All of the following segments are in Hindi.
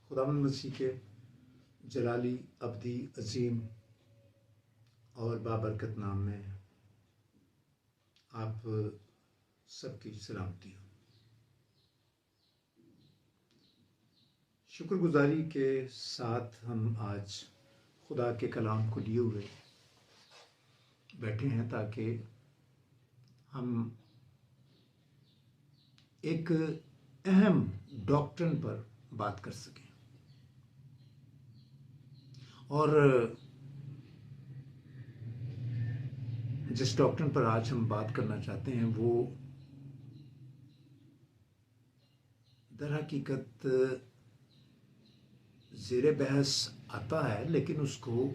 खुदावंद मसीह के जलाली अब्दी अजीम और बाबरकत नाम में आप सबकी सलामती हो। शुक्रगुजारी के साथ हम आज खुदा के कलाम को लिए हुए बैठे हैं ताकि हम एक अहम डॉक्ट्रिन पर बात कर सकें। और जिस डॉक्ट्रिन पर आज हम बात करना चाहते हैं वो दर हकीकत ज़ेरे बहस आता है, लेकिन उसको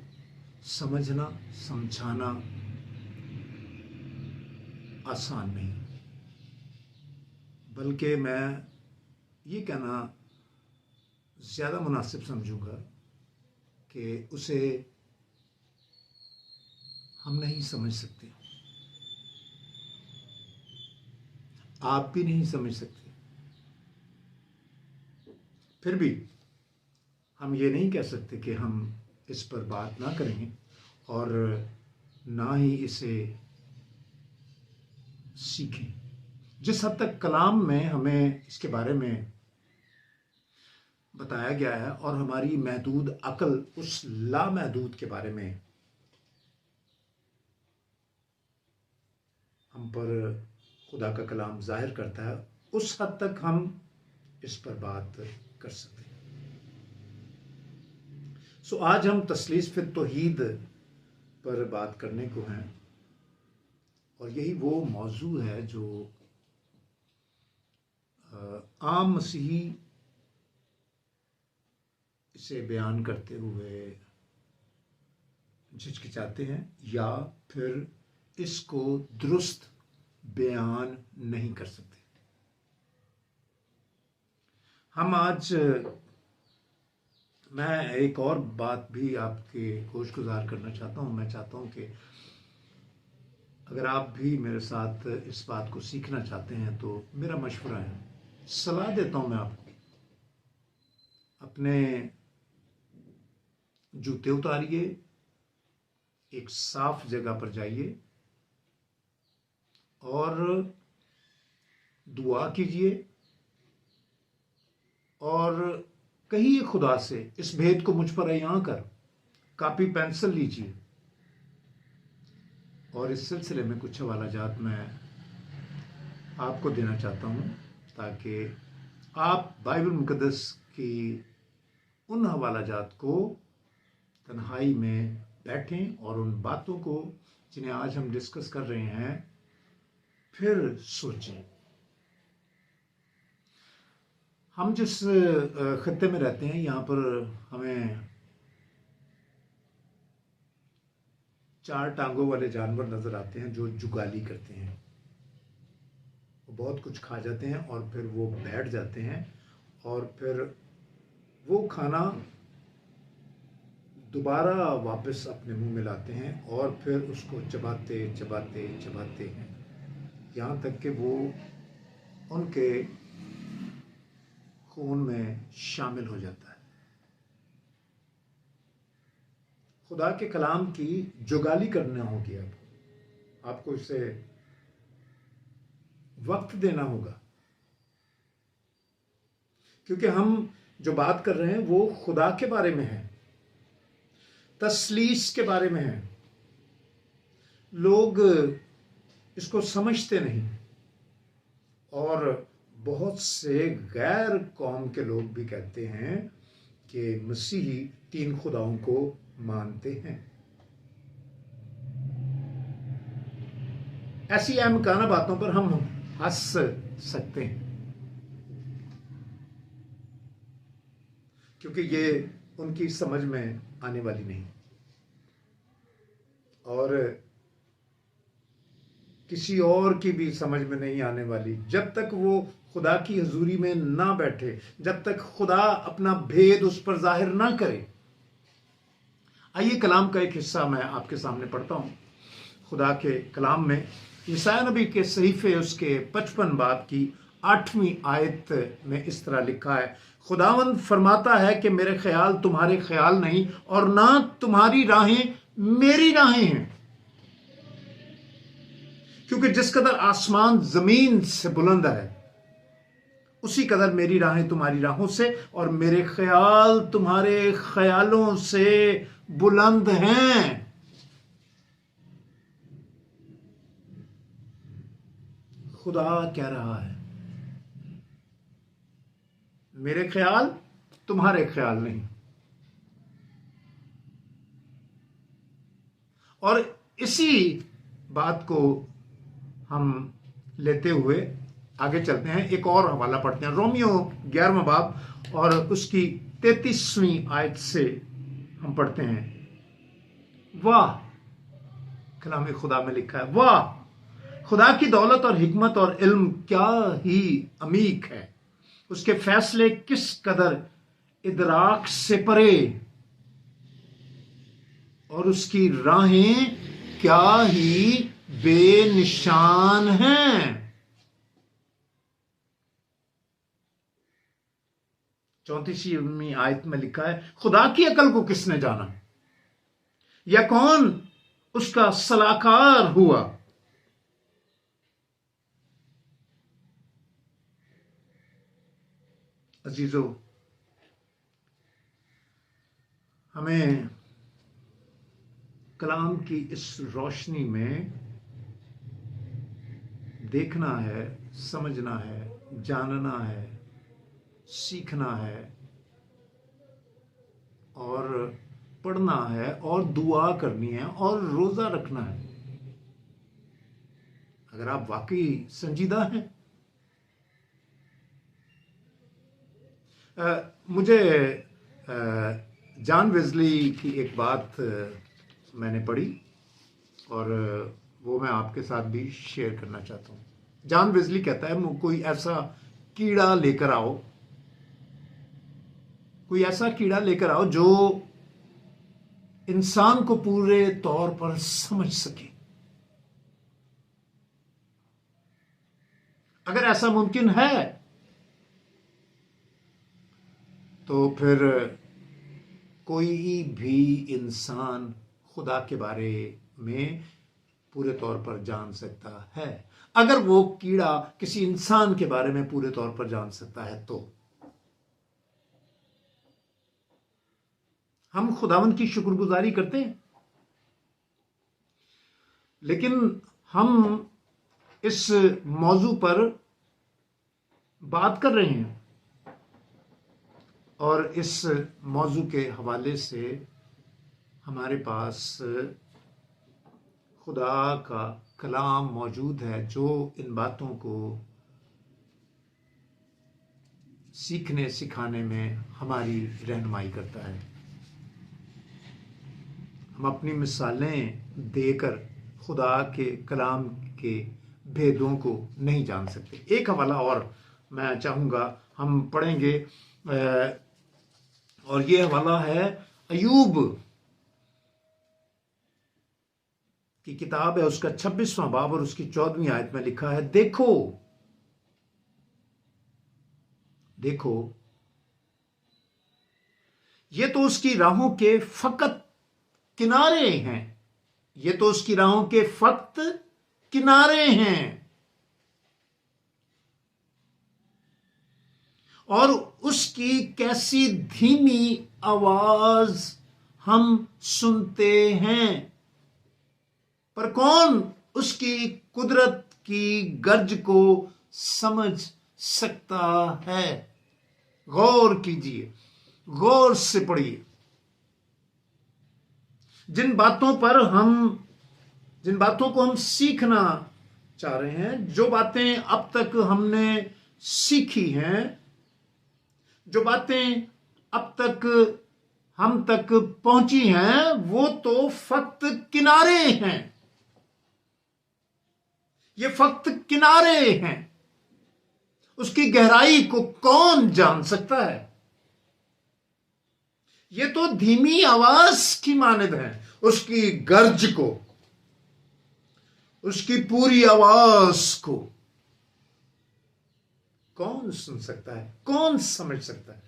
समझना समझाना आसान नहीं, बल्कि मैं ये कहना ज़्यादा मुनासिब समझूंगा कि उसे हम नहीं समझ सकते, आप भी नहीं समझ सकते। फिर भी हम ये नहीं कह सकते कि हम इस पर बात ना करें और ना ही इसे सीखें। जिस हद तक कलाम में हमें इसके बारे में बताया गया है और हमारी महदूद अकल उस लामहदूद के बारे में हम पर खुदा का कलाम जाहिर करता है, उस हद तक हम इस पर बात कर सकते हैं। सो आज हम तसलीस फिर तौहीद पर बात करने को हैं और यही वो मौजू है जो आम मसीही इसे बयान करते हुए झिझकिचाते हैं या फिर इसको दुरुस्त बयान नहीं कर सकते। हम आज मैं एक और बात भी आपके गोशगुजार करना चाहता हूँ। मैं चाहता हूँ कि अगर आप भी मेरे साथ इस बात को सीखना चाहते हैं तो मेरा मशवरा है, सलाह देता हूँ मैं आपको, अपने जूते उतारिए, एक साफ जगह पर जाइए और दुआ कीजिए और कहिए खुदा से, इस भेद को मुझ पर अयां कर। कापी पेंसिल लीजिए और इस सिलसिले में कुछ हवालाजात मैं आपको देना चाहता हूं ताकि आप बाइबल मुकद्दस की उन हवालाजात को तन्हाई में बैठें और उन बातों को जिन्हें आज हम डिस्कस कर रहे हैं फिर सोचें। हम जिस खत्ते में रहते हैं यहाँ पर हमें 4 टांगों वाले जानवर नजर आते हैं जो जुगाली करते हैं। वो बहुत कुछ खा जाते हैं और फिर वो बैठ जाते हैं और फिर वो खाना दोबारा वापस अपने मुंह में लाते हैं और फिर उसको चबाते चबाते चबाते हैं यहाँ तक कि वो उनके खून में शामिल हो जाता है। खुदा के कलाम की जुगाली करना होगी, आपको इसे वक्त देना होगा, क्योंकि हम जो बात कर रहे हैं वो खुदा के बारे में है, तसलीस के बारे में है। लोग इसको समझते नहीं और बहुत से गैर कौम के लोग भी कहते हैं कि मसीही 3 खुदाओं को मानते हैं। ऐसी अहमकाना बातों पर हम हंस सकते हैं क्योंकि ये उनकी समझ में आने वाली नहीं और किसी और की भी समझ में नहीं आने वाली जब तक वो खुदा की हजूरी में ना बैठे, जब तक खुदा अपना भेद उस पर जाहिर ना करे। आइए कलाम का एक हिस्सा मैं आपके सामने पढ़ता हूं। खुदा के कलाम में यशायाह नबी के सहीफे उसके 55 बाब की 8वीं आयत में इस तरह लिखा है, खुदावंद फरमाता है कि मेरे ख्याल तुम्हारे ख्याल नहीं और ना तुम्हारी राहें मेरी राहें हैं। क्योंकि जिस कदर आसमान जमीन से बुलंद है, उसी कदर मेरी राहें तुम्हारी राहों से और मेरे ख्याल तुम्हारे ख्यालों से बुलंद हैं। खुदा कह रहा है, मेरे ख्याल तुम्हारे ख्याल नहीं। और इसी बात को हम लेते हुए आगे चलते हैं, एक और हवाला पढ़ते हैं, रोमियो 11वां बाब और उसकी 33वीं आयत से हम पढ़ते हैं। वाह, कलाम खुदा में लिखा है, वाह खुदा की दौलत और हिकमत और इल्म क्या ही अमीक है, उसके फैसले किस कदर इदराक से परे और उसकी राहें क्या ही बेनिशान हैं। 34वीं आयत में लिखा है, खुदा की अकल को किसने जाना या कौन उसका सलाहकार हुआ। अजीजों, हमें कलाम की इस रोशनी में देखना है, समझना है, जानना है, सीखना है और पढ़ना है और दुआ करनी है और रोजा रखना है। अगर आप वाकई संजीदा हैं। मुझे जॉन वेस्ली की एक बात मैंने पढ़ी और वो मैं आपके साथ भी शेयर करना चाहता हूँ। जॉन वेस्ली कहता है, कोई ऐसा कीड़ा लेकर आओ, कोई ऐसा कीड़ा लेकर आओ जो इंसान को पूरे तौर पर समझ सके। अगर ऐसा मुमकिन है तो फिर कोई भी इंसान खुदा के बारे में पूरे तौर पर जान सकता है। अगर वो कीड़ा किसी इंसान के बारे में पूरे तौर पर जान सकता है तो हम खुदावंद की शुक्रगुजारी करते हैं। लेकिन हम इस मौजू पर बात कर रहे हैं और इस मौजू के हवाले से हमारे पास खुदा का कलाम मौजूद है जो इन बातों को सीखने सिखाने में हमारी रहनुमाई करता है। हम अपनी मिसालें देकर खुदा के कलाम के भेदों को नहीं जान सकते। एक हवाला और मैं चाहूँगा हम पढ़ेंगे और ये हवाला है अयूब की किताब है, उसका 26वां बाब और उसकी 14वीं आयत में लिखा है, देखो देखो ये तो उसकी राहों के फकत किनारे हैं, ये तो उसकी राहों के फकत किनारे हैं और उसकी कैसी धीमी आवाज हम सुनते हैं, पर कौन उसकी कुदरत की गर्ज को समझ सकता है। गौर कीजिए, गौर से पढ़िए। जिन बातों को हम सीखना चाह रहे हैं, जो बातें अब तक हमने सीखी हैं, जो बातें अब तक हम तक पहुंची हैं, वो तो फक्त किनारे हैं। ये फक्त किनारे हैं। उसकी गहराई को कौन जान सकता है। ये तो धीमी आवाज की मानद है। उसकी गर्ज को, उसकी पूरी आवाज को कौन सुन सकता है, कौन समझ सकता है?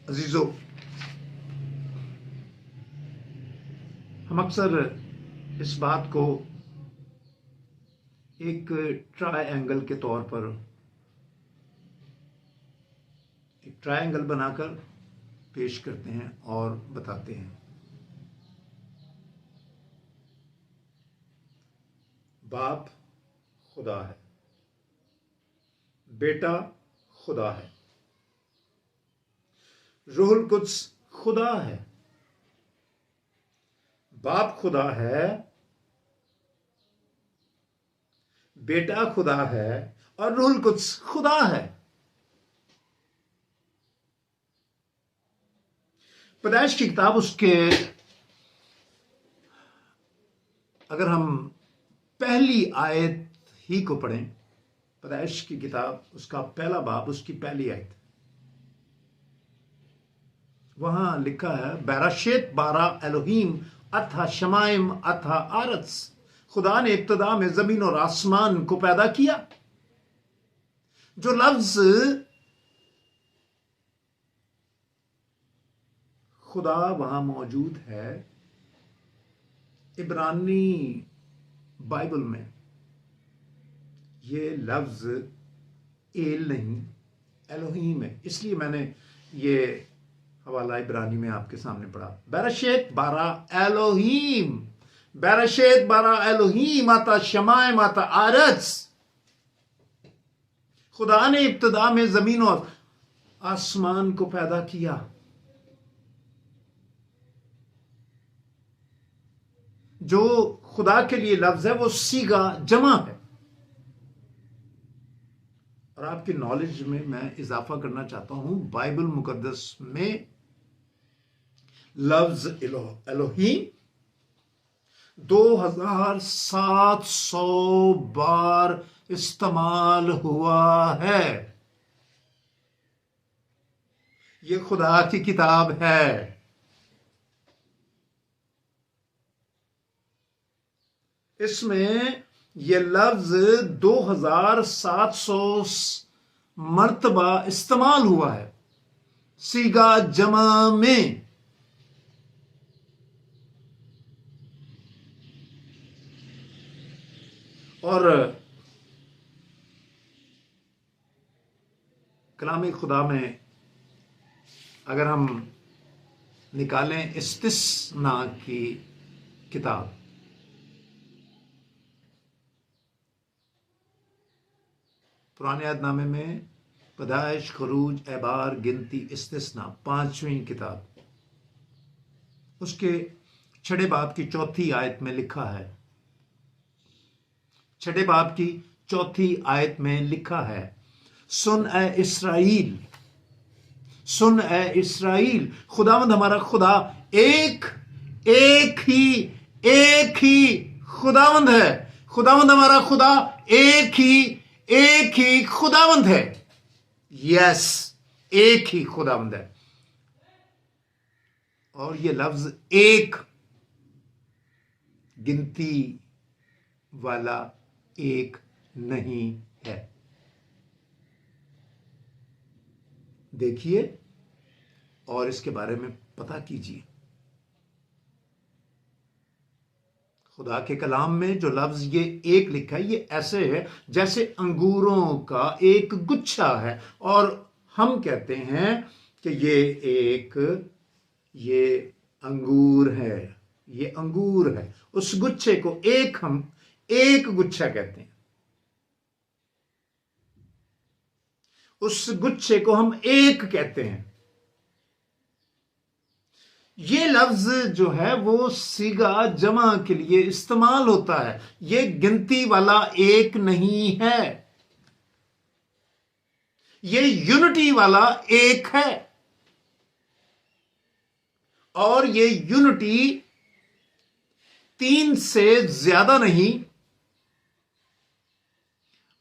अजीजों, हम अक्सर इस बात को एक ट्रायंगल के तौर पर, एक ट्रायंगल बनाकर पेश करते हैं और बताते हैं। बाप खुदा है, बेटा खुदा है, रूहुल कुद्स खुदा है। बाप खुदा है, बेटा खुदा है और रूहुल कुद्स खुदा है। पैदाइश की किताब, उसके अगर हम पहली आयत ही को पढ़ें, पैदाइश की किताब उसका पहला बाब, उसकी पहली आयत, वहां लिखा है, बैराशेत बारा एलोहीम अथा शमाइम अथा आरत्स। खुदा ने इब्तदा में जमीन और आसमान को पैदा किया। जो लफ्ज खुदा वहां मौजूद है, इब्रानी बाइबल में ये लफ्ज एल नहीं, एलोहीम है। इसलिए मैंने ये हवाला इब्रानी में आपके सामने पढ़ा। बैराशेत बारा एलोहीम, बैराशेत बारा एलोहीम आता शमाइम आता आरत्स। खुदा ने इब्तदा में जमीन और आसमान को पैदा किया। जो खुदा के लिए लफ्ज है वो सीगा जमा है। और आपकी नॉलेज में मैं इजाफा करना चाहता हूं, बाइबल मुकद्दस में लफ्ज एलोहीम 2700 बार इस्तेमाल हुआ है। ये खुदा की किताब है। इसमें यह लफ्ज 2700 मर्तबा इस्तेमाल हुआ है, सीगा जमा में। और कलाम खुदा में अगर हम निकालें इस्तिस्ना की किताब, पुराने अहदनामे में पैदाइश, खरूज, एबार, गिनती, इस्तिस्ना, 5वीं किताब, उसके 6 बाब की 4थी आयत में लिखा है, 6 बाब की 4थी आयत में लिखा है, सुन ए इस्राइल, सुन ए इस्राइल, खुदावंद हमारा खुदा एक ही खुदावंद है। खुदावंद हमारा खुदा एक ही खुदावंद है। यस, एक ही खुदावंद है। और ये लफ्ज एक गिनती वाला एक नहीं है। देखिए और इसके बारे में पता कीजिए। खुदा के कलाम में जो लफ्ज ये एक लिखा है, ये ऐसे है जैसे अंगूरों का एक गुच्छा है, और हम कहते हैं कि ये अंगूर है, ये अंगूर है। उस गुच्छे को हम एक गुच्छा कहते हैं। उस गुच्छे को हम एक कहते हैं। ये लफ्ज जो है वो सीगा जमा के लिए इस्तेमाल होता है। ये गिनती वाला एक नहीं है, ये यूनिटी वाला एक है। और ये यूनिटी 3 से ज्यादा नहीं,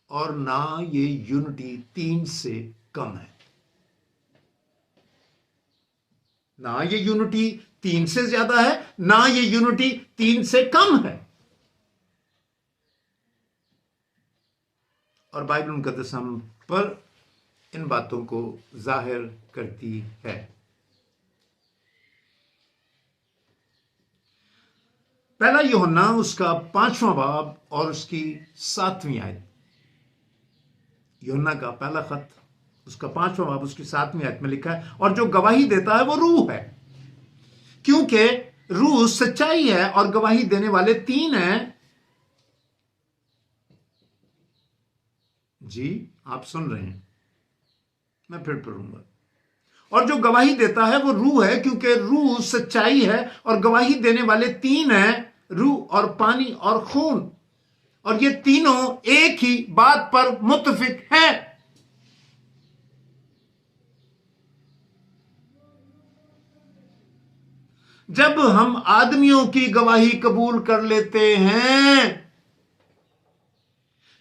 और ना ये यूनिटी 3 से कम है। ना ये यूनिटी 3 से ज्यादा है, ना ये यूनिटी 3 से कम है। और बाइबल मुकद्दस हम पर इन बातों को जाहिर करती है। पहला यूहन्ना उसका 5वां बाब और उसकी 7वीं आयत। यूहन्ना का पहला खत उसका 5वां बाब उसकी 7वीं आयत में लिखा है, और जो गवाही देता है वो रूह है, क्योंकि रूह सच्चाई है और गवाही देने वाले 3 हैं। जी आप सुन रहे हैं, मैं फिर पढ़ूंगा। और जो गवाही देता है वो रूह है, क्योंकि रूह सच्चाई है और गवाही देने वाले 3 हैं, रूह और पानी और खून, और ये तीनों एक ही बात पर मुत्तफिक हैं। जब हम आदमियों की गवाही कबूल कर लेते हैं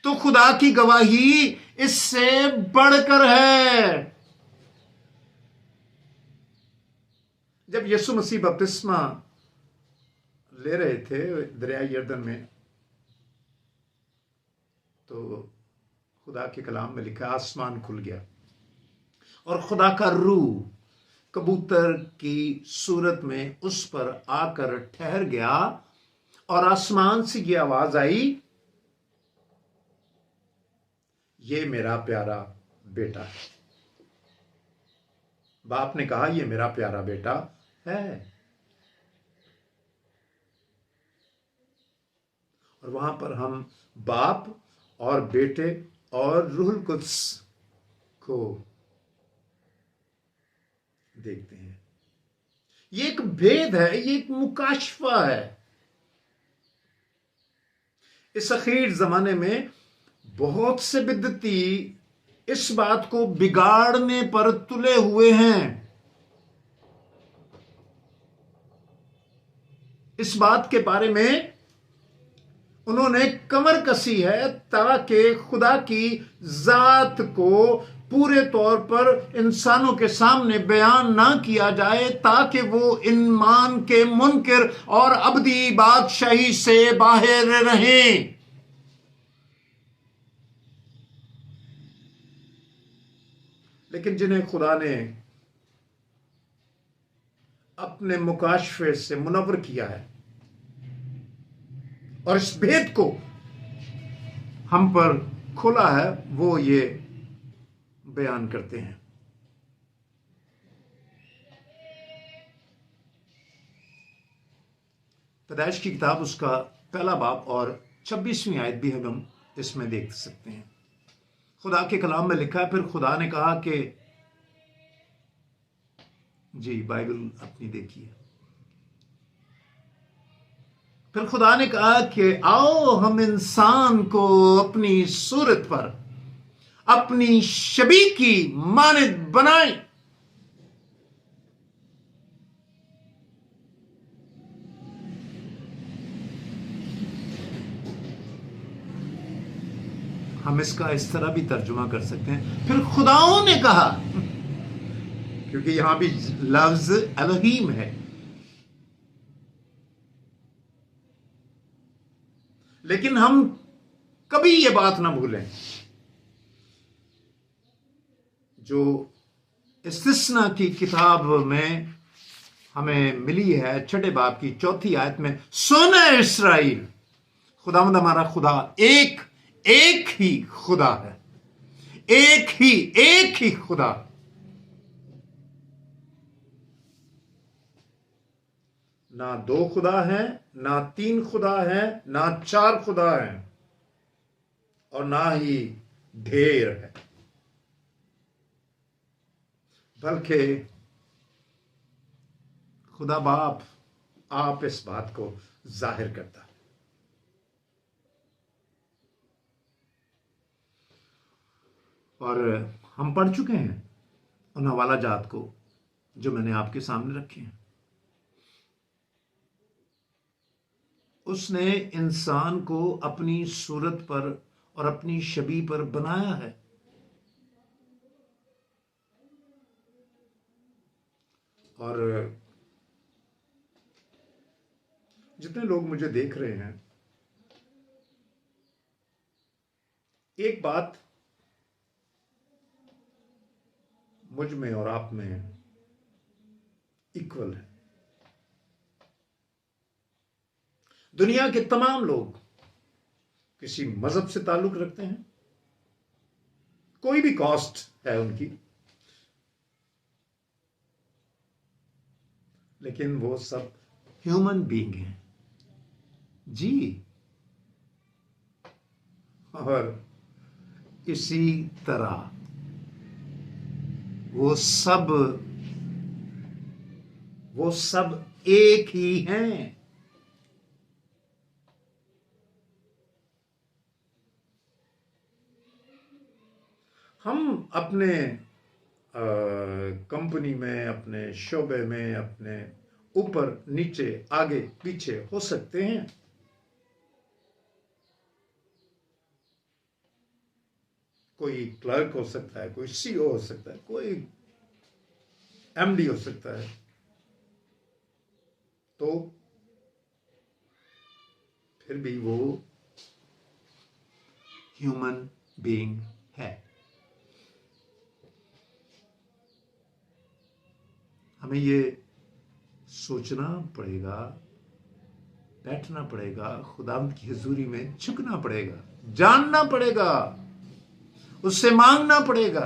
तो खुदा की गवाही इससे बढ़कर है। जब यीशु मसीह बपतिस्मा ले रहे थे दरिया यरदन में, तो खुदा के कलाम में लिखा आसमान खुल गया और खुदा का रूह कबूतर की सूरत में उस पर आकर ठहर गया, और आसमान से ये आवाज आई, ये मेरा प्यारा बेटा है। बाप ने कहा ये मेरा प्यारा बेटा है। और वहां पर हम बाप और बेटे और रूहुल कुद्स को देखते हैं। ये एक भेद है, ये एक मुकाशफा है। इस अखीर जमाने में बहुत से बिद्दती इस बात को बिगाड़ने पर तुले हुए हैं। इस बात के बारे में उन्होंने कमर कसी है ताकि खुदा की जात को पूरे तौर पर इंसानों के सामने बयान ना किया जाए, ताकि वो ईमान के मुनकिर और अबदी बादशाही से बाहर रहें। लेकिन जिन्हें खुदा ने अपने मुकाशफे से मुनव्वर किया है और इस भेद को हम पर खोला है, वो ये बयान करते हैं। पैदाइश की किताब उसका पहला बाब और 26वीं आयत भी हम इसमें देख सकते हैं। खुदा के कलाम में लिखा है, फिर खुदा ने कहा कि जी बाइबल अपनी देखिए। फिर खुदा ने कहा कि आओ हम इंसान को अपनी सूरत पर, अपनी शबी की मानद बनाएं। हम इसका इस तरह भी तर्जुमा कर सकते हैं, फिर खुदाओं ने कहा, क्योंकि यहां भी लफ्ज एलोहीम है। लेकिन हम कभी ये बात ना भूलें जो इस्तिस्ना की किताब में हमें मिली है, 6 बाब की 4 आयत में, सुन इस्राएल, खुदावंद हमारा खुदा एक ही खुदा है, एक ही खुदा। ना 2 खुदा हैं, ना 3 खुदा हैं, ना 4 खुदा हैं, और ना ही ढेर है, बल्कि खुदा बाप आप इस बात को जाहिर करता। और हम पढ़ चुके हैं उन हवाला जात को जो मैंने आपके सामने रखे हैं। उसने इंसान को अपनी सूरत पर और अपनी शबी पर बनाया है। और जितने लोग मुझे देख रहे हैं, एक बात मुझ में और आप में इक्वल है। दुनिया के तमाम लोग किसी मजहब से ताल्लुक रखते हैं, कोई भी कॉस्ट है उनकी, लेकिन वो सब ह्यूमन बीइंग हैं जी। और इसी तरह वो सब एक ही हैं। हम अपने कंपनी में, अपने शोबे में, अपने ऊपर नीचे आगे पीछे हो सकते हैं, कोई क्लर्क हो सकता है, कोई सीईओ हो सकता है, कोई एमडी हो सकता है, तो फिर भी वो ह्यूमन बीइंग है। हमें ये सोचना पड़ेगा, बैठना पड़ेगा, खुदावंद की हुजूरी में झुकना पड़ेगा, जानना पड़ेगा, उससे मांगना पड़ेगा,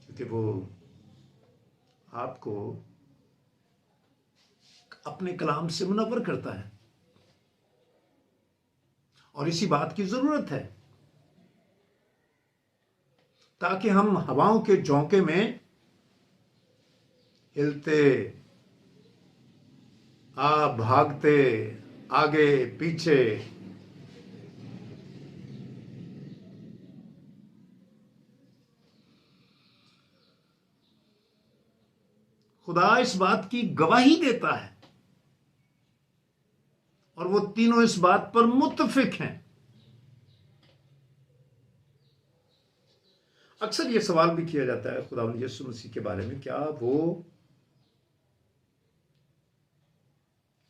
क्योंकि वो आपको अपने कलाम से मुनव्वर करता है। और इसी बात की जरूरत है ताकि हम हवाओं के झोंके में हिलते, भागते, आगे पीछे, खुदा इस बात की गवाही देता है और वो तीनों इस बात पर मुत्तफिक हैं। अक्सर ये सवाल भी किया जाता है खुदावंद यीशु मसीह के बारे में, क्या वो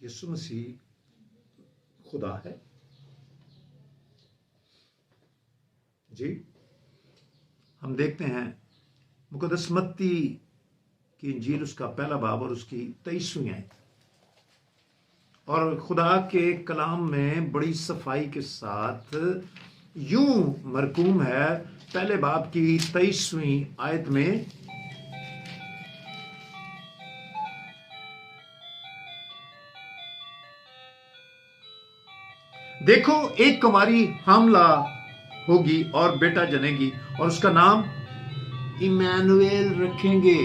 यीशु मसीह खुदा है? जी, हम देखते हैं मुकद्दस मत्ती की इंजील, उसका पहला बाब और उसकी 23वीं आयत, और खुदा के कलाम में बड़ी सफाई के साथ यूं मरकूम है, पहले बाब की 23वीं आयत में, देखो एक कुमारी हामला होगी और बेटा जनेगी और उसका नाम इमैनुएल रखेंगे,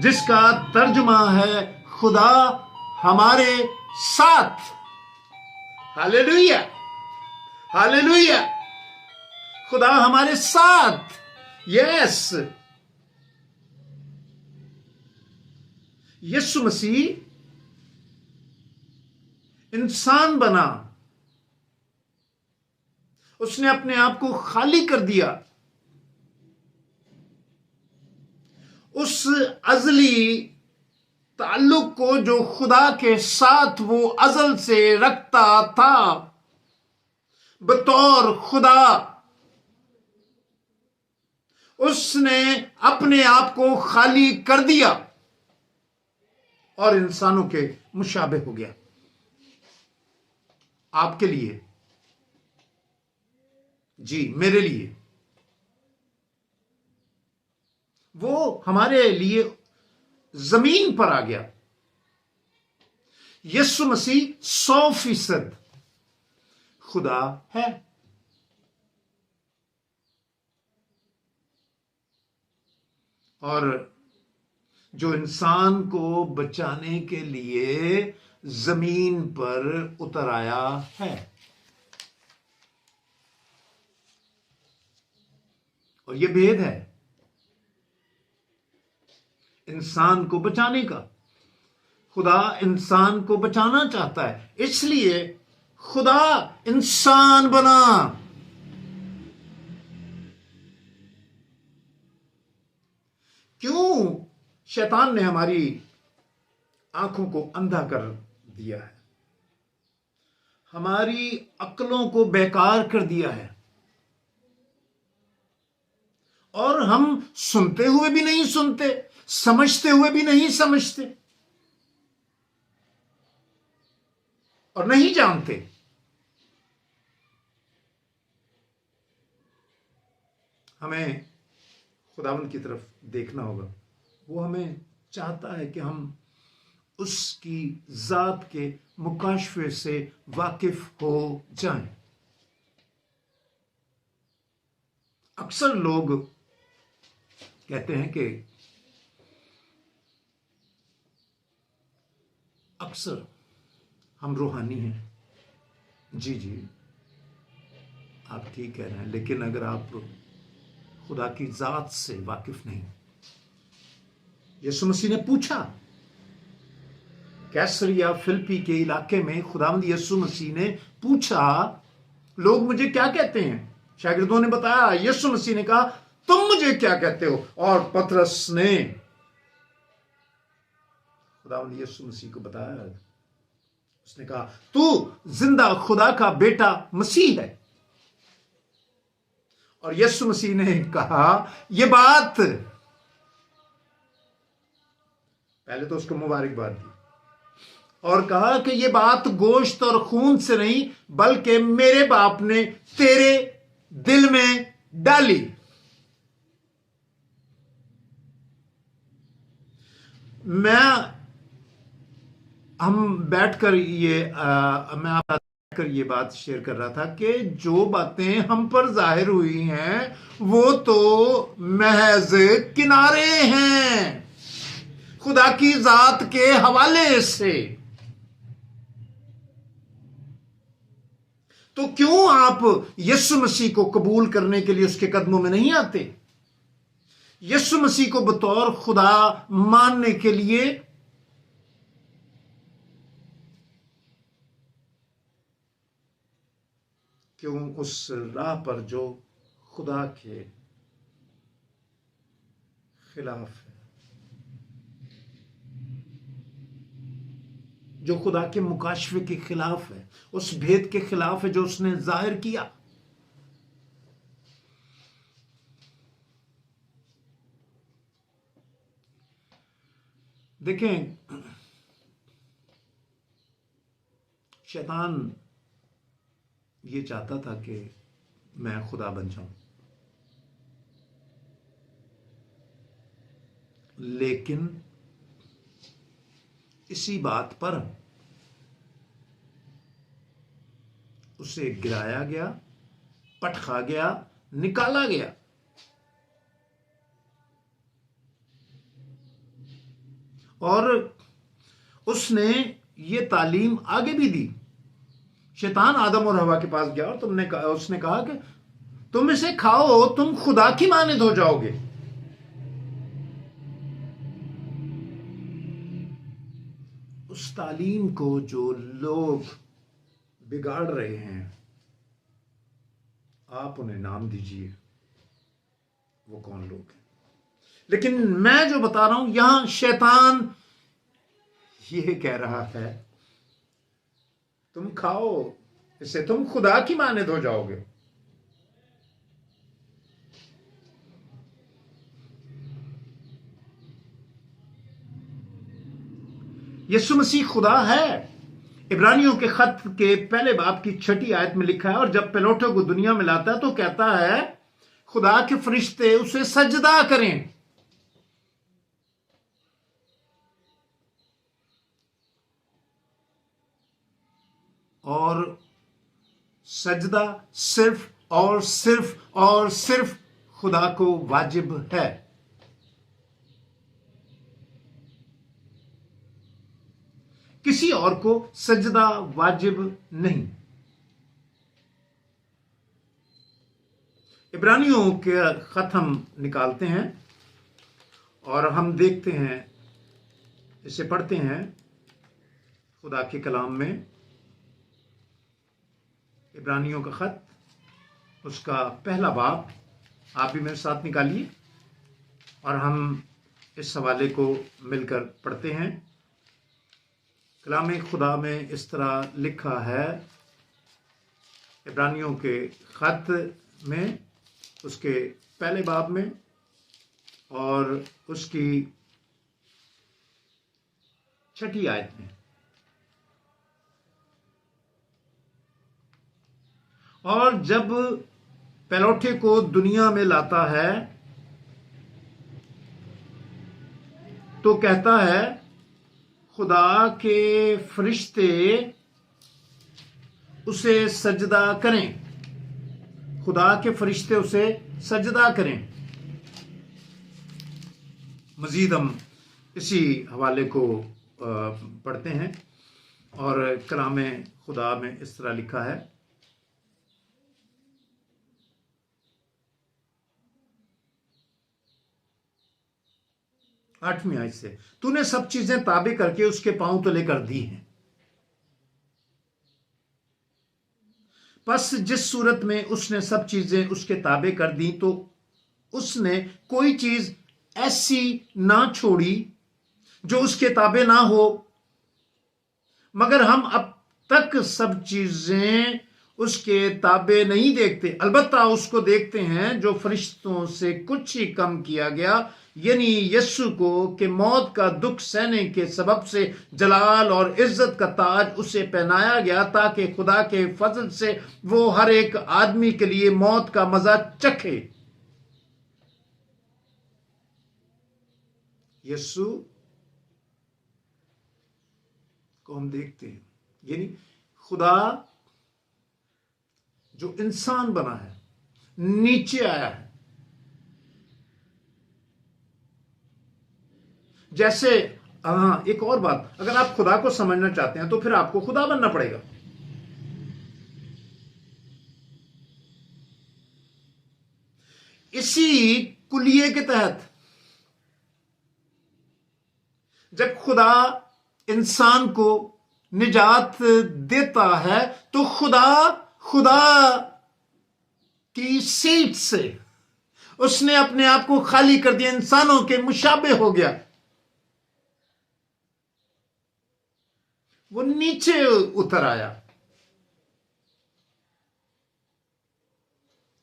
जिसका तर्जुमा है खुदा हमारे साथ। हालेलुया, हालेलुया, खुदा हमारे साथ। यस, यीशु मसीह इंसान बना, उसने अपने आप को खाली कर दिया, उस अजली ताल्लुक को जो खुदा के साथ वो अजल से रखता था बतौर खुदा, उसने अपने आप को खाली कर दिया और इंसानों के मुशाबे हो गया। आपके लिए, जी मेरे लिए, वो हमारे लिए जमीन पर आ गया। यीशु मसीह 100% खुदा है। और जो इंसान को बचाने के लिए जमीन पर उतर आया है, और यह भेद है इंसान को बचाने का। खुदा इंसान को बचाना चाहता है, इसलिए खुदा इंसान बना। क्यों शैतान ने हमारी आंखों को अंधा कर दिया है, हमारी अक्लों को बेकार कर दिया है, और हम सुनते हुए भी नहीं सुनते, समझते हुए भी नहीं समझते और नहीं जानते। हमें खुदावंद की तरफ देखना होगा। वो हमें चाहता है कि हम उसकी जात के मुकाशफे से वाकिफ हो जाएं। अक्सर लोग कहते हैं कि अक्सर हम रूहानी हैं। जी जी, आप ठीक कह रहे हैं, लेकिन अगर आप खुदा की जात से वाकिफ नहीं। यीशु मसीह ने पूछा, कैसरिया फिलिप्पी के इलाके में खुदावंद यीशु मसीह ने पूछा, लोग मुझे क्या कहते हैं? शागिर्दों ने बताया। यीशु मसीह ने कहा, तुम मुझे क्या कहते हो? और पतरस ने खुदावंद यीशु मसीह को बताया। उसने कहा, तू जिंदा खुदा का बेटा मसीह है। और यीशु मसीह ने कहा, यह बात, पहले तो उसको मुबारकबाद दी और कहा कि यह बात गोश्त और खून से नहीं, बल्कि मेरे बाप ने तेरे दिल में डाली। हम बैठकर मैं आप कर ये बात शेयर कर रहा था कि जो बातें हम पर जाहिर हुई हैं वो तो महज किनारे हैं खुदा की जात के हवाले से। तो क्यों आप यीशु मसीह को कबूल करने के लिए उसके कदमों में नहीं आते? यीशु मसीह को बतौर खुदा मानने के लिए क्यों उस राह पर जो खुदा के खिलाफ है, जो खुदा के मुकाशफे के खिलाफ है, उस भेद के खिलाफ है जो उसने जाहिर किया। देखें, शैतान ये चाहता था कि मैं खुदा बन जाऊं, लेकिन इसी बात पर उसे गिराया गया, पटखा गया, निकाला गया। और उसने ये तालीम आगे भी दी। शैतान आदम और हवा के पास गया और उसने कहा कि तुम इसे खाओ, तुम खुदा की मानद हो जाओगे। उस तालीम को जो लोग बिगाड़ रहे हैं, आप उन्हें नाम दीजिए, वो कौन लोग हैं। लेकिन मैं जो बता रहा हूं, यहां शैतान ये कह रहा है, तुम खाओ इससे, तुम खुदा की मानद हो जाओगे। यीशु मसीह खुदा है। इब्रानियों के खत के पहले बाब की 6 आयत में लिखा है, और जब पेलोटों को दुनिया में लाता है तो कहता है खुदा के फरिश्ते उसे सजदा करें। और सजदा सिर्फ और सिर्फ और सिर्फ खुदा को वाजिब है। किसी और को सजदा वाजिब नहीं। इब्रानियों के खत हम निकालते हैं और हम देखते हैं, इसे पढ़ते हैं खुदा के कलाम में। इब्रानियों का खत, उसका पहला बाब, आप भी मेरे साथ निकालिए और हम इस हवाले को मिलकर पढ़ते हैं। कलाम खुदा में इस तरह लिखा है, इब्रानियों के खत में उसके पहले बाब में और उसकी 6ठी आयत में, और जब पैलौठे को दुनिया में लाता है तो कहता है खुदा के फरिश्ते उसे सजदा करें, खुदा के फरिश्ते उसे सजदा करें। मजीद हम इसी हवाले को पढ़ते हैं और कलाम खुदा में इस तरह लिखा है, 8वीं आयत से, तूने सब चीजें ताबे करके उसके पांव तले कर दी हैं। बस जिस सूरत में उसने सब चीजें उसके ताबे कर दी तो उसने कोई चीज ऐसी ना छोड़ी जो उसके ताबे ना हो, मगर हम अब तक सब चीजें उसके ताबे नहीं देखते, अलबत्ता उसको देखते हैं जो फरिश्तों से कुछ ही कम किया गया, यानी यीशु को, कि मौत का दुख सहने के सबब से जलाल और इज्जत का ताज उसे पहनाया गया, ताकि खुदा के फजल से वो हर एक आदमी के लिए मौत का मजा चखे। यीशु को हम देखते हैं, यानी खुदा जो इंसान बना है, नीचे आया है। जैसे एक और बात, अगर आप खुदा को समझना चाहते हैं तो फिर आपको खुदा बनना पड़ेगा। इसी कुलिये के तहत जब खुदा इंसान को निजात देता है तो खुदा की सीट से उसने अपने आप को खाली कर दिया, इंसानों के मुशाबे हो गया, वो नीचे उतर आया।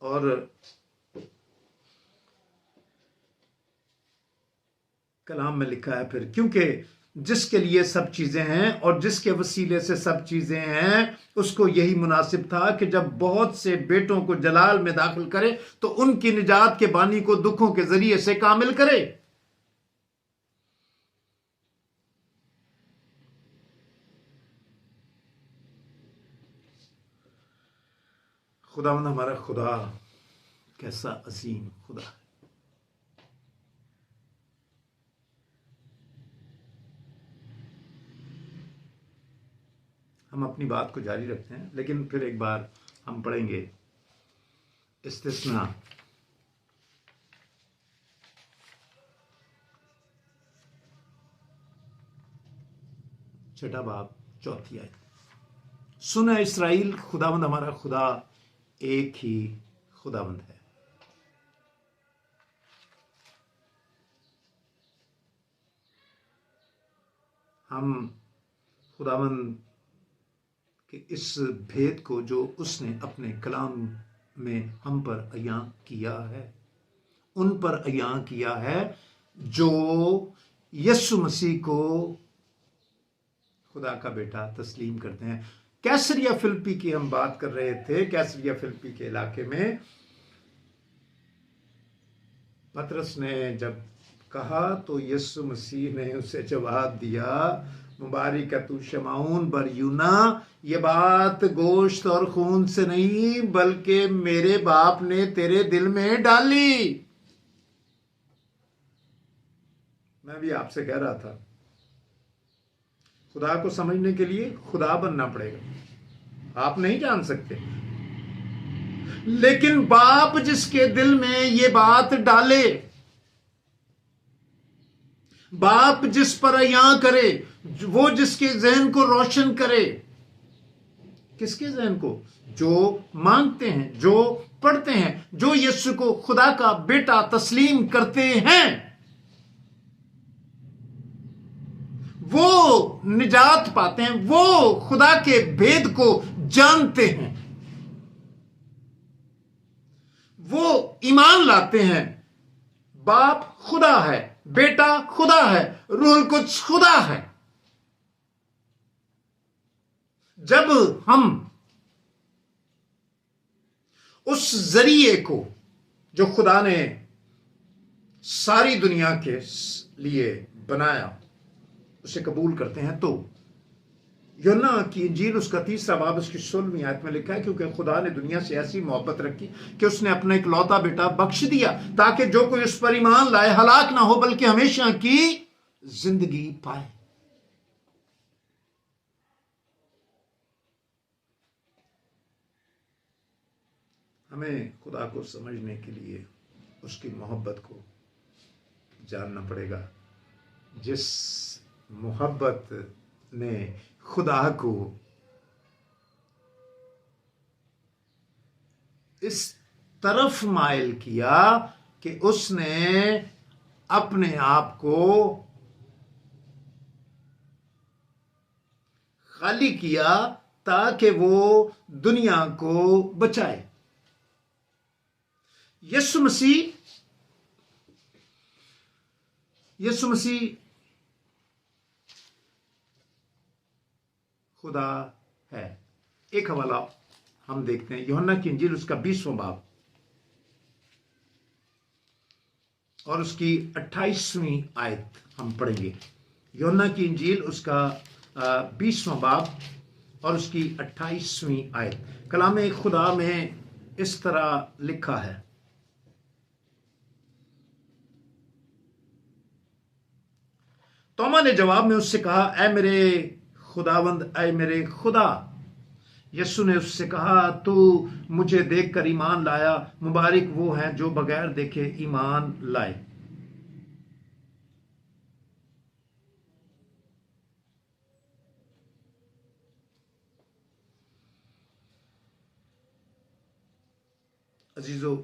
और कलाम में लिखा है फिर, क्योंकि जिसके लिए सब चीजें हैं और जिसके वसीले से सब चीजें हैं, उसको यही मुनासिब था कि जब बहुत से बेटों को जलाल में दाखिल करे तो उनकी निजात के बानी को दुखों के जरिए से कामिल करे। खुदावंद हमारा खुदा कैसा अजीम खुदा है। हम अपनी बात को जारी रखते हैं, लेकिन फिर एक बार हम पढ़ेंगे इस्तिस्ना, छठा बाब 4 आयत। सुन इस्राएल, खुदावंद हमारा खुदा एक ही खुदावंद है। हम खुदावंद कि इस भेद को जो उसने अपने कलाम में हम पर अयां किया है, उन पर अयां किया है जो यीशु मसीह को खुदा का बेटा तस्लीम करते हैं। कैसरिया फिलिप्पी की हम बात कर रहे थे। कैसरिया फिलिप्पी के इलाके में पतरस ने जब कहा तो यीशु मसीह ने उसे जवाब दिया, मुबारक है तू शमाउन बर यूना, ये बात गोश्त और खून से नहीं बल्कि मेरे बाप ने तेरे दिल में डाली। मैं भी आपसे कह रहा था, खुदा को समझने के लिए खुदा बनना पड़ेगा। आप नहीं जान सकते, लेकिन बाप जिसके दिल में ये बात डाले, बाप जिस पर अयां करे, वो जिसके जहन को रोशन करे। किसके जहन को? जो मांगते हैं, जो पढ़ते हैं, जो यीशु को खुदा का बेटा तस्लीम करते हैं, वो निजात पाते हैं, वो खुदा के भेद को जानते हैं, वो ईमान लाते हैं, बाप खुदा है, बेटा खुदा है, रूहुल कुद्स खुदा है। जब हम उस जरिए को जो खुदा ने सारी दुनिया के लिए बनाया उसे कबूल करते हैं, तो यूहन्ना की इंजील उसका 3 बाब उसकी 16वीं आयत में लिखा है, क्योंकि खुदा ने दुनिया से ऐसी मोहब्बत रखी कि उसने अपना इकलौता बेटा बख्श दिया, ताकि जो कोई उस पर ईमान लाए हलाक ना हो बल्कि हमेशा की जिंदगी पाए। हमें खुदा को समझने के लिए उसकी मोहब्बत को जानना पड़ेगा। जिस मोहब्बत ने खुदा को इस तरफ माइल किया कि उसने अपने आप को खाली किया ताकि वो दुनिया को बचाए। यीशु मसीह खुदा है। एक हवाला हम देखते हैं, यूहन्ना की इंजील उसका 20वां बाब और उसकी 28वीं आयत हम पढ़ेंगे। यूहन्ना की इंजील उसका 20वां बाब और उसकी 28वीं आयत। कलाम खुदा में इस तरह लिखा है, तोमा ने जवाब में उससे कहा, ऐ मेरे खुदावंद, ऐ मेरे खुदा। यीशु ने उससे कहा, तू मुझे देखकर ईमान लाया, मुबारक वो हैं जो बगैर देखे ईमान लाए। अजीजों,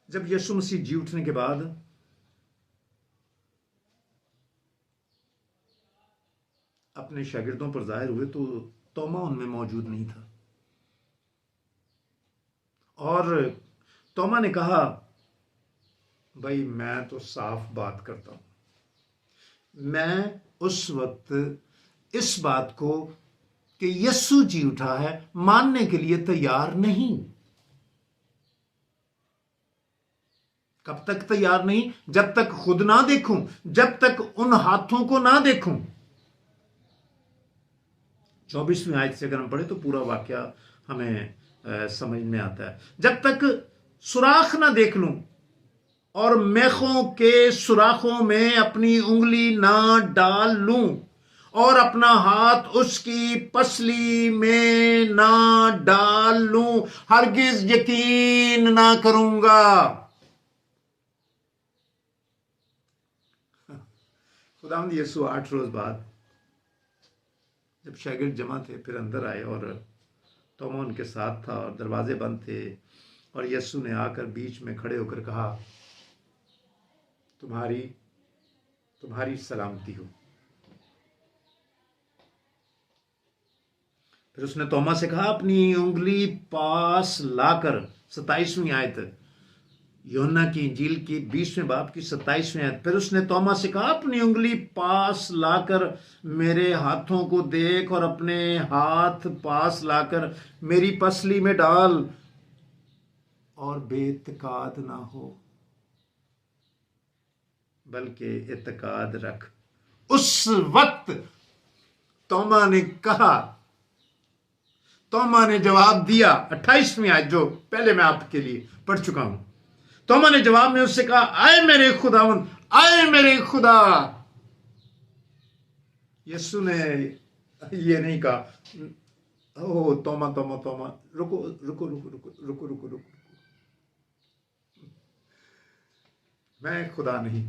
जब यीशु मसीह जी उठने के बाद अपने शागिर्दों पर जाहिर हुए तो तोमा उनमें मौजूद नहीं था। और तोमा ने कहा, भाई मैं तो साफ बात करता हूं, मैं उस वक्त इस बात को कि यीशु जी उठा है मानने के लिए तैयार नहीं। कब तक तैयार नहीं? जब तक खुद ना देखूं, जब तक उन हाथों को ना देखूं। 24वीं आयत से अगर हम पढ़े तो पूरा वाक्य हमें समझ में आता है। जब तक सुराख ना देख लूं और मेखों के सुराखों में अपनी उंगली ना डाल लूं और अपना हाथ उसकी पसली में ना डाल लूं, हरगिज यकीन ना करूंगा। खुदावंद यीशु 8 रोज बाद जब शागिर्द जमा थे, फिर अंदर आए और तोमा उनके साथ था और दरवाजे बंद थे, और यीशु ने आकर बीच में खड़े होकर कहा, तुम्हारी सलामती हो। फिर उसने तोमा से कहा, अपनी उंगली पास लाकर, 27वीं आयत, यूहन्ना की इंजील की 20वें बाब की 27वीं आयत। फिर उसने तोमा से कहा, अपनी उंगली पास लाकर मेरे हाथों को देख और अपने हाथ पास लाकर मेरी पसली में डाल और बेइत्तेकाद ना हो बल्कि इत्तेकाद रख। उस वक्त तोमा ने कहा, तोमा ने जवाब दिया, 28वीं आयत जो पहले मैं आपके लिए पढ़ चुका हूं। तोमा ने जवाब में उससे कहा, आए मेरे खुदावंद, आए मेरे खुदा। यीशु ने ये नहीं कहा, ओ तोमा तोमा तोमा, रुको रुको रुको रुको रुको रुको रुको, मैं खुदा नहीं,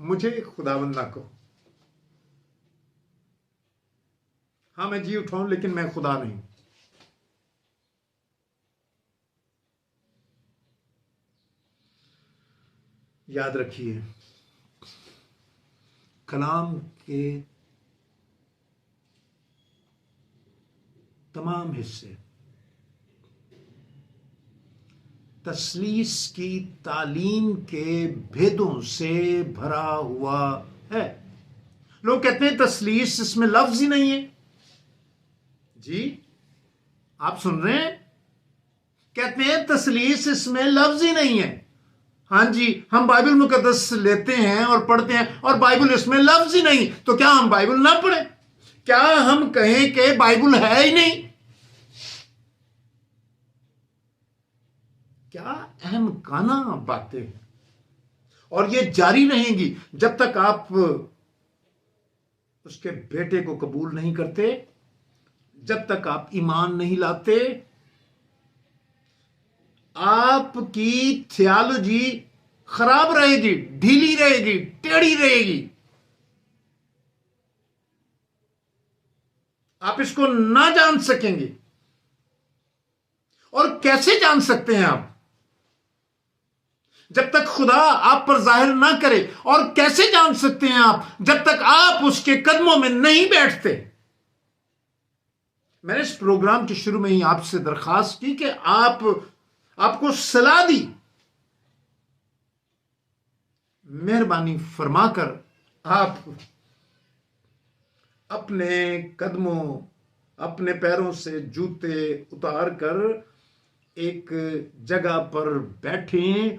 मुझे खुदावंद ना कहो। हाँ मैं जी उठाऊं लेकिन मैं खुदा नहीं। याद रखिए, कलाम के तमाम हिस्से तसलीस की तालीम के भेदों से भरा हुआ है। लोग कहते हैं तसलीस, इसमें लफ्ज ही नहीं है। जी, आप सुन रहे हैं? कहते हैं तसलीस, इसमें लफ्ज ही नहीं है। हाँ जी, हम बाइबल मुकद्दस लेते हैं और पढ़ते हैं और बाइबल इसमें लफ्ज ही नहीं, तो क्या हम बाइबल ना पढ़ें? क्या हम कहें कि बाइबल है ही नहीं? क्या अहम काना बातें हैं। और ये जारी रहेंगी जब तक आप उसके बेटे को कबूल नहीं करते, जब तक आप ईमान नहीं लाते। आपकी थियोलॉजी खराब रहेगी, ढीली रहेगी, टेढ़ी रहेगी। आप इसको ना जान सकेंगे। और कैसे जान सकते हैं आप? जब तक खुदा आप पर जाहिर ना करे। और कैसे जान सकते हैं आप? जब तक आप उसके कदमों में नहीं बैठते। मैंने इस प्रोग्राम के शुरू में ही आपसे दरखास्त की कि आपको सलाह दी, मेहरबानी फरमाकर आप अपने कदमों, अपने पैरों से जूते उतार कर एक जगह पर बैठें,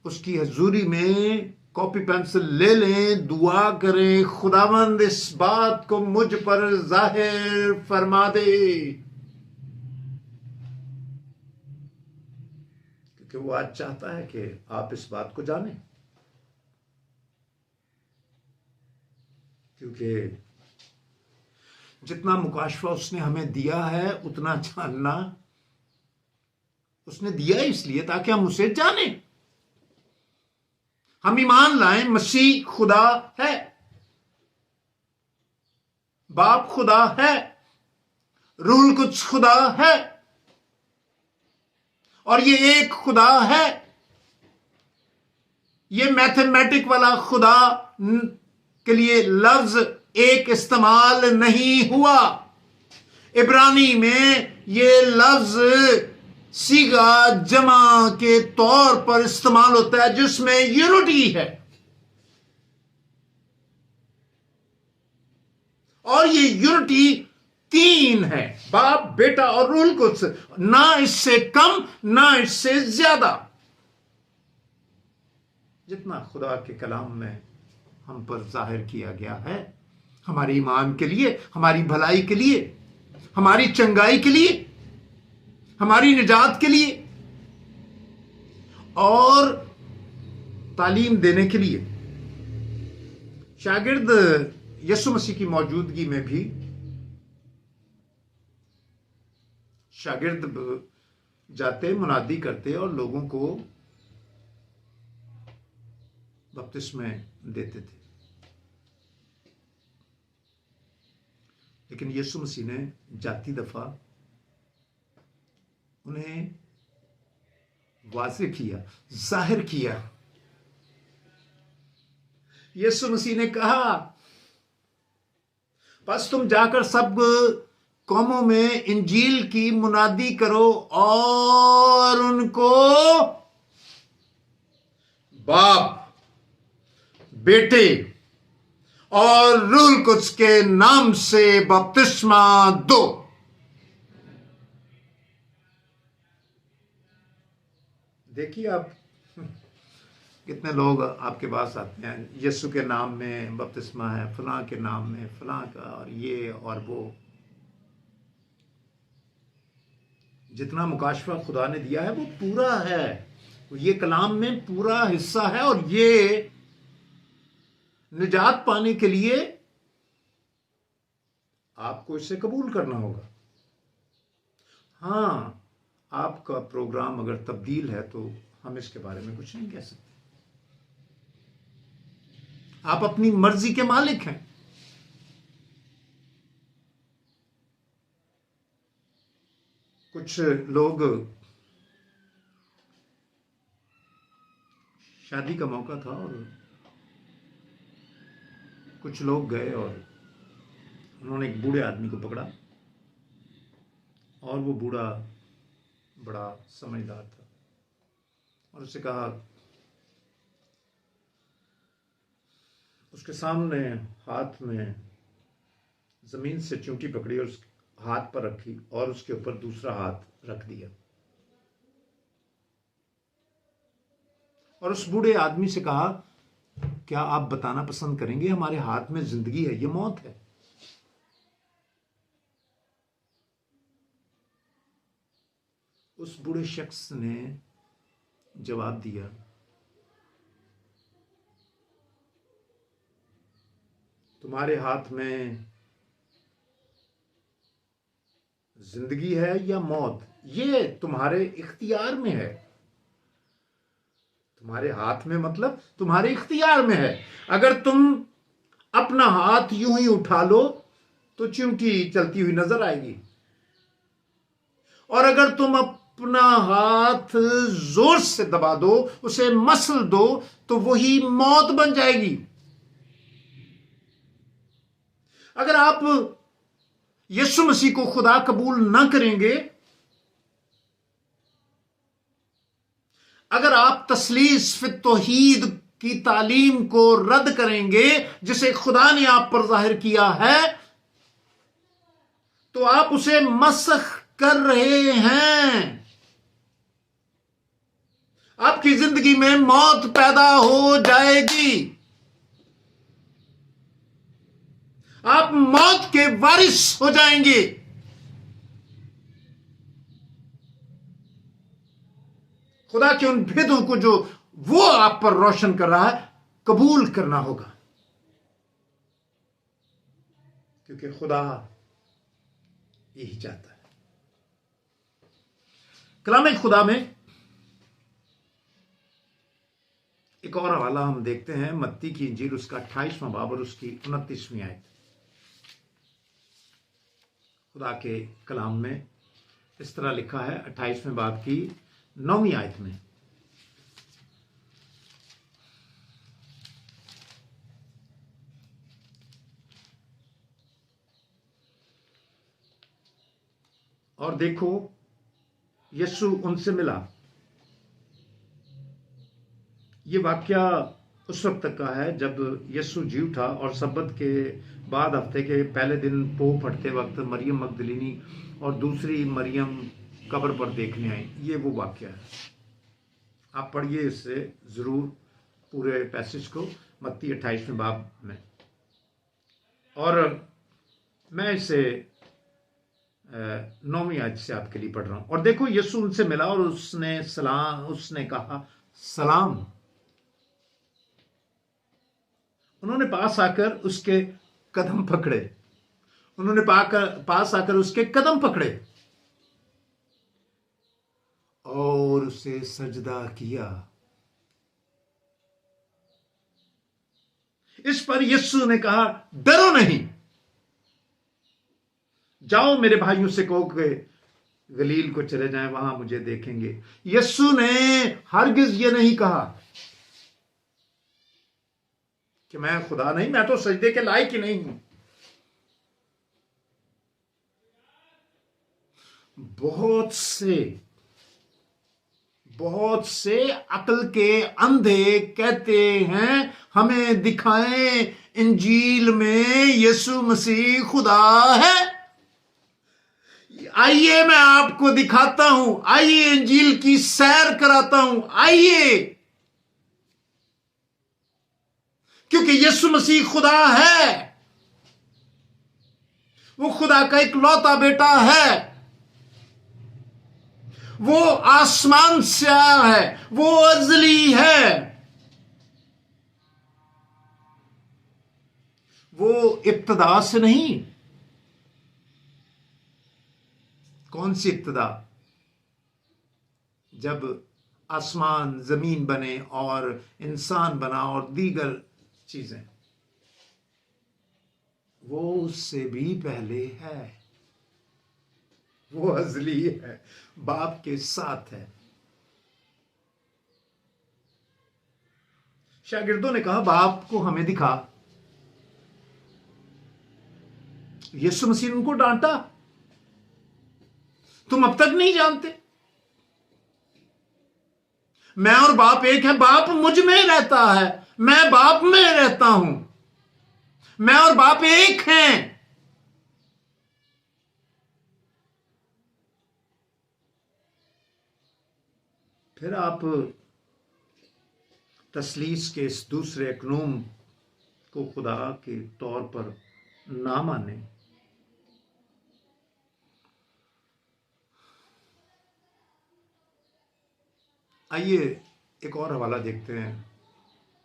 उसकी हजूरी में कॉपी पेंसिल ले लें, दुआ करें, खुदावंद इस बात को मुझ पर जाहिर फरमा दे। क्योंकि वो आज चाहता है कि आप इस बात को जानें। क्योंकि जितना मुकाशफा उसने हमें दिया है, उतना जानना उसने दिया इसलिए ताकि हम उसे जानें। हम ईमान लाएं, मसीह खुदा है, बाप खुदा है, रूहुल कुद्स खुदा है, और ये एक खुदा है। ये मैथमेटिक वाला खुदा के लिए लफ्ज एक इस्तेमाल नहीं हुआ। इब्रानी में ये लफ्ज सीगा जमा के तौर पर इस्तेमाल होता है, जिसमें यूनिटी है। और ये यूनिटी तीन है, बाप, बेटा और रूहुल कुद्स। ना इससे कम, ना इससे ज्यादा। जितना खुदा के कलाम में हम पर जाहिर किया गया है, हमारे ईमान के लिए, हमारी भलाई के लिए, हमारी चंगाई के लिए, हमारी निजात के लिए और तालीम देने के लिए। शागिर्द यीशु मसीह की मौजूदगी में भी शागिर्द जाते, मुनादी करते और लोगों को बपतिस्मे देते थे। लेकिन यीशु मसीह ने जाती दफा उन्हें वाज़ेह किया, जाहिर किया। यीशु मसीह ने कहा, बस तुम जाकर सब कौमों में इंजील की मुनादी करो और उनको बाप, बेटे और रूहुल कुद्स के नाम से बपतिस्मा दो। देखिए आप कितने लोग आपके पास आते हैं, यीशु के नाम में बपतिस्मा है, फलां के नाम में फलां का, और ये और वो। जितना मुकाशफा खुदा ने दिया है वो पूरा है, ये कलाम में पूरा हिस्सा है। और ये निजात पाने के लिए आपको इसे कबूल करना होगा। हाँ, आपका प्रोग्राम अगर तब्दील है तो हम इसके बारे में कुछ नहीं कह सकते। आप अपनी मर्जी के मालिक हैं। कुछ लोग, शादी का मौका था और कुछ लोग गए और उन्होंने एक बूढ़े आदमी को पकड़ा, और वो बूढ़ा बड़ा समझदार था। और उससे कहा, उसके सामने हाथ में जमीन से चींटी पकड़ी और उस हाथ पर रखी और उसके ऊपर दूसरा हाथ रख दिया और उस बूढ़े आदमी से कहा, क्या आप बताना पसंद करेंगे, हमारे हाथ में जिंदगी है, ये मौत है? उस बूढ़े शख्स ने जवाब दिया, तुम्हारे हाथ में जिंदगी है या मौत, ये तुम्हारे इख्तियार में है। तुम्हारे हाथ में मतलब तुम्हारे इख्तियार में है। अगर तुम अपना हाथ यूं ही उठा लो तो चिमटी चलती हुई नजर आएगी, और अगर तुम अपना हाथ जोर से दबा दो, उसे मसल दो, तो वही मौत बन जाएगी। अगर आप यीशु मसीह को खुदा कबूल ना करेंगे, अगर आप तस्लीस फित तौहीद की तालीम को रद्द करेंगे जिसे खुदा ने आप पर जाहिर किया है, तो आप उसे मसख कर रहे हैं। आपकी जिंदगी में मौत पैदा हो जाएगी। आप मौत के वारिस हो जाएंगे। खुदा के उन भेदों को जो वो आप पर रोशन कर रहा है, कबूल करना होगा, क्योंकि खुदा यही चाहता है। कलाम खुदा में एक और हवाला हम देखते हैं, मत्ती की इंजील उसका 28वां बाब और उसकी 29वीं आयत। खुदा के कलाम में इस तरह लिखा है, 28वें बाब की 9वीं आयत में, और देखो यीशु उनसे मिला। ये वाक्य उस वक्त तक का है जब यीशु जी उठा और सब्बत के बाद हफ्ते के पहले दिन पो फटते वक्त मरियम मगदलीनी और दूसरी मरियम कब्र पर देखने आई। ये वो वाक्य है। आप पढ़िए इससे जरूर पूरे पैसेज को, मत्ती 28वें बाब में। और मैं इसे 9वीं आयत से आपके लिए पढ़ रहा हूं। और देखो यीशु उनसे मिला और उसने कहा सलाम। उन्होंने पास आकर उसके कदम पकड़े। पास आकर उसके कदम पकड़े और उसे सजदा किया। इस पर यीशु ने कहा, डरो नहीं, जाओ मेरे भाइयों से कहो कि गलील को चले जाएं, वहां मुझे देखेंगे। यीशु ने हरगिज ये नहीं कहा कि मैं खुदा नहीं, मैं तो सजदे के लायक ही नहीं हूं। बहुत से अक्ल के अंधे कहते हैं, हमें दिखाएं इंजील में यीशु मसीह खुदा है। आइए मैं आपको दिखाता हूं, आइए इंजील की सैर कराता हूं, आइए, क्योंकि यीशु मसीह खुदा है। वो खुदा का इकलौता बेटा है। वो आसमान से आया है, वो अजली है। वो इब्तिदा से नहीं। कौन सी इब्तिदा? जब आसमान जमीन बने और इंसान बना और दीगर चीजें, वो उससे भी पहले है। वो अजली है, बाप के साथ है। शागिर्दों ने कहा, बाप को हमें दिखा। यीशु मसीह ने उनको डांटा, तुम अब तक नहीं जानते? मैं और बाप एक है, बाप मुझ में रहता है, मैं बाप में रहता हूं, मैं और बाप एक हैं। फिर आप तसलीस के इस दूसरे अकनूम को खुदा के तौर पर ना माने। आइए एक और हवाला देखते हैं,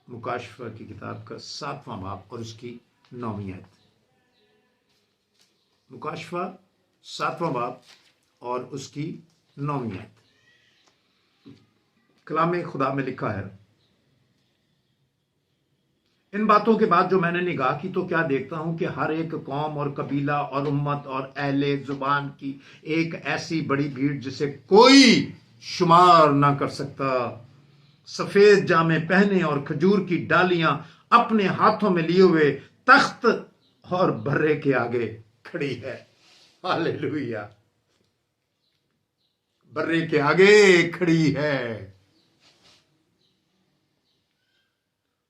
मुकाशफा की किताब का 7वां बाब और उसकी 9वीं आयत। मुकाशफा 7वां बाब और उसकी 9वीं आयत। कलाम खुदा में लिखा है, इन बातों के बाद जो मैंने निगाह की तो क्या देखता हूं कि हर एक कौम और कबीला और उम्मत और अहले जुबान की एक ऐसी बड़ी भीड़ जिसे कोई शुमार ना कर सकता, सफेद जामे पहने और खजूर की डालियां अपने हाथों में लिए हुए तख्त और बर्रे के आगे खड़ी है। हालेलुया, बर्रे के आगे खड़ी है।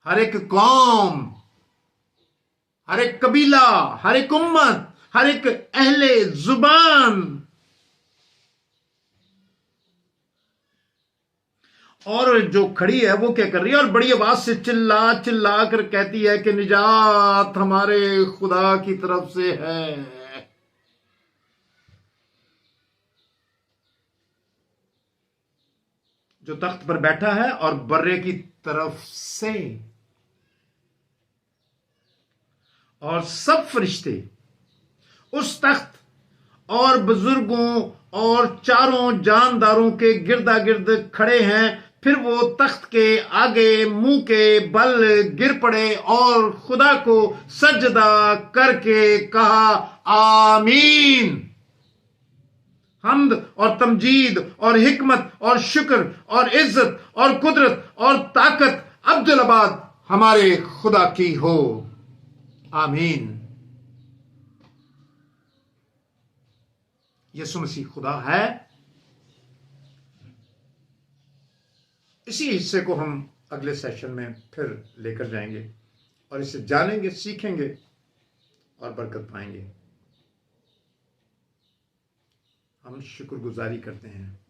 हर एक कौम, हर एक कबीला, हर एक उम्मत, हर एक अहले जुबान, और जो खड़ी है वो क्या कर रही है? और बड़ी आवाज से चिल्ला चिल्ला कर कहती है कि निजात हमारे खुदा की तरफ से है। जो तख्त पर बैठा है और बर्रे की तरफ से, और सब फरिश्ते उस तख्त और बुजुर्गों और चारों जानदारों के गिरदा गिर्द खड़े हैं। फिर वो तख्त के आगे मुंह के बल गिर पड़े और खुदा को सजदा करके कहा, आमीन। हम्द और तमजीद और हिकमत और शुक्र और इज्जत और कुदरत और ताकत अब्दुल-अबाद हमारे खुदा की हो, आमीन। यीशु मसीह खुदा है। इसी हिस्से को हम अगले सेशन में फिर लेकर जाएंगे और इसे जानेंगे, सीखेंगे और बरकत पाएंगे। हम शुक्रगुजारी करते हैं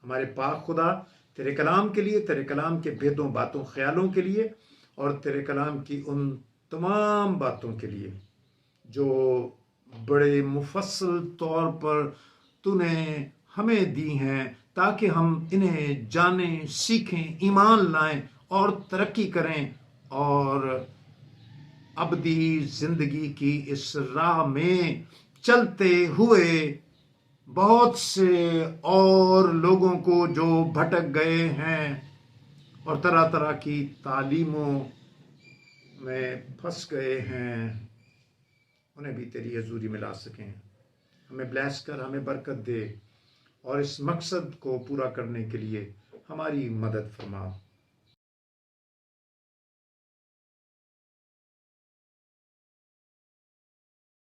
हमारे पाक खुदा तेरे कलाम के लिए, तेरे कलाम के भेदों, बातों, ख्यालों के लिए, और तेरे कलाम की उन तमाम बातों के लिए जो बड़े मुफस्सल तौर पर तूने हमें दी हैं, ताकि हम इन्हें जानें, सीखें, ईमान लाएं और तरक्की करें, और अबदी जिंदगी की इस राह में चलते हुए बहुत से और लोगों को जो भटक गए हैं और तरह तरह की तालीमों में फंस गए हैं, उन्हें भी तेरी हजूरी में ला सकें। हमें ब्लेस कर, हमें बरकत दे, और इस मकसद को पूरा करने के लिए हमारी मदद फरमा।